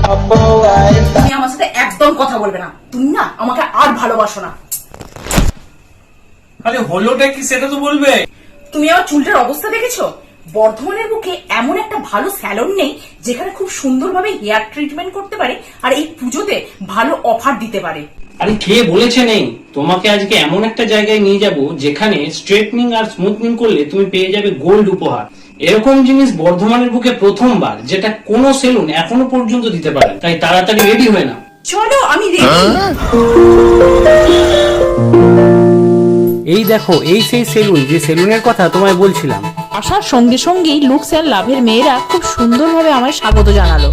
তুমি আমার সাথে একদম কথা বলবে না, তুমি না আমাকে আর ভালোবাসো না। আরে হলোটা কি সেটা তো বলবে। তুমি আমার চুলটার অবস্থা দেখেছো? বর্ধমানের বুকে এমন একটা ভালো স্যালন নেই যেখানে খুব সুন্দরভাবে হেয়ার ট্রিটমেন্ট করতে পারে আর এই পুজোতে ভালো অফার দিতে পারে। আরে কে বলেছে নেই? তোমাকে আজকে এমন একটা জায়গায় নিয়ে যাব যেখানে স্ট্রেটনিং আর স্মুথনিং করলে তুমি পেয়ে যাবে গোল্ড উপহার। এরকম জিনিস বর্ধমানের বুকে প্রথমবার, যেটা কোনো সেলুন এখনো পর্যন্ত দিতে পারে। তাই তাড়াতাড়ি রেডি হয়ে নাও। চলো আমি রেডি। এই দেখো, এই সেই সেলুন যে সেলুনের কথা তোমায় বলছিলাম। আসার সঙ্গে সঙ্গেই লুকস অ্যান্ড লাভের মেয়েরা খুব সুন্দরভাবে আমায় স্বাগত জানালো।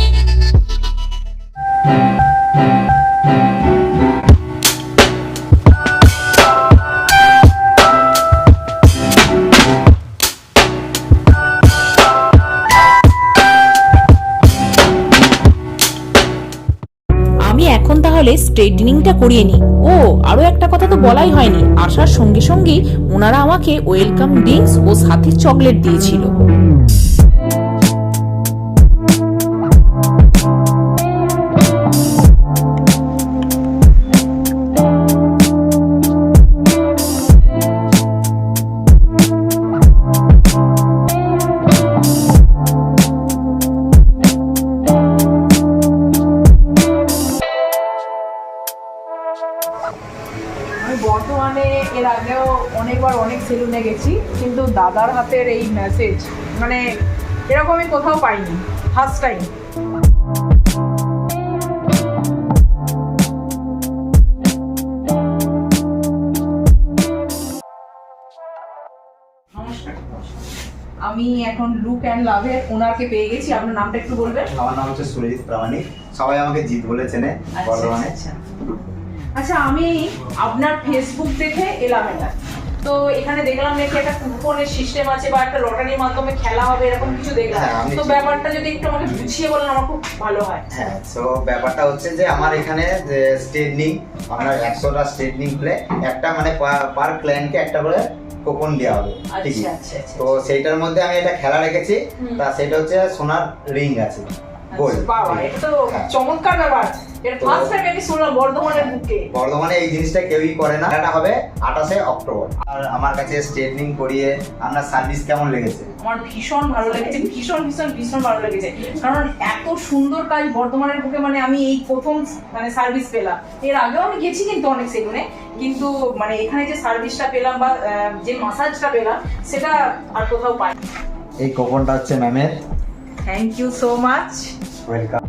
আমি এখন তাহলে স্ট্রেটনিংটা করিয়ে নিই। ও আরো একটা কথা তো বলাই হয়নি, আসার সঙ্গে সঙ্গেই ওনারা আমাকে ওয়েলকাম ড্রিঙ্কস ও সাথে চকলেট দিয়েছিল। আমি বর্তমানে এর আগেও অনেকবার অনেক সেলুনে গেছি, কিন্তু দাদার হাতের এই মেসেজ মানে এরকম আমি কোথাও পাইনি, ফার্স্ট টাইম। নমস্কার, আমি এখন লুক অ্যান্ড লাভের ওনারকে পেয়ে গেছি। আপনার নামটা একটু বলবেন? আমার নাম হচ্ছে সুরজিৎ প্রামাণিক, সবাই আমাকে জিৎ বলে চেনে বর্ধমানে। আচ্ছা, আমি আপনার ফেসবুক দেখে এলাম এটা, তো এখানে দেখলাম নাকি একটা কুপনের সিস্টেম আছে বা একটা লটারির মাধ্যমে খেলা হবে এরকম কিছু দেখলাম। তো ব্যাপারটা যদি একটু আমাকে বুঝিয়ে বলেন আমার খুব ভালো হয়। হ্যাঁ, তো ব্যাপারটা হচ্ছে যে আমার এখানে যে স্ট্রেটনিং, আপনার 100টা স্ট্রেটনিং প্লে একটা মানে পার ক্লায়েন্টকে একটা করে কুপন দেওয়া হবে, ঠিক আছে? তো সেইটার মধ্যে আমি একটা খেলা রেখেছি, তা সেটা হচ্ছে সোনার রিং আছে গোল্ড। বাবা, এটা তো চমৎকার ব্যাপার। এটা ফার্স্ট টাইম আমি শুনলাম বর্ধমানের বুকে। বর্ধমানে এই জিনিসটা কেউই করে না। এটা হবে 28শে অক্টোবর। আর আমার কাছে স্ট্রেটনিং করিয়ে আপনার সার্ভিস কেমন লেগেছে? আমার ভীষণ ভালো লেগেছে, ভীষণ ভীষণ ভীষণ ভালো লেগেছে। কারণ এত সুন্দর কাজ বর্ধমানের বুকে মানে আমি এই প্রথম মানে সার্ভিস পেলাম। এর আগেও আমি গেছি কিন্তু অনেক সেলুনে, কিন্তু মানে এখানে যে সার্ভিসটা পেলাম বা যে মাসাজটা পেলাম সেটা আর কোথাও পাই। এই কুপনটা হচ্ছে ম্যামের। Thank you so much. Welcome.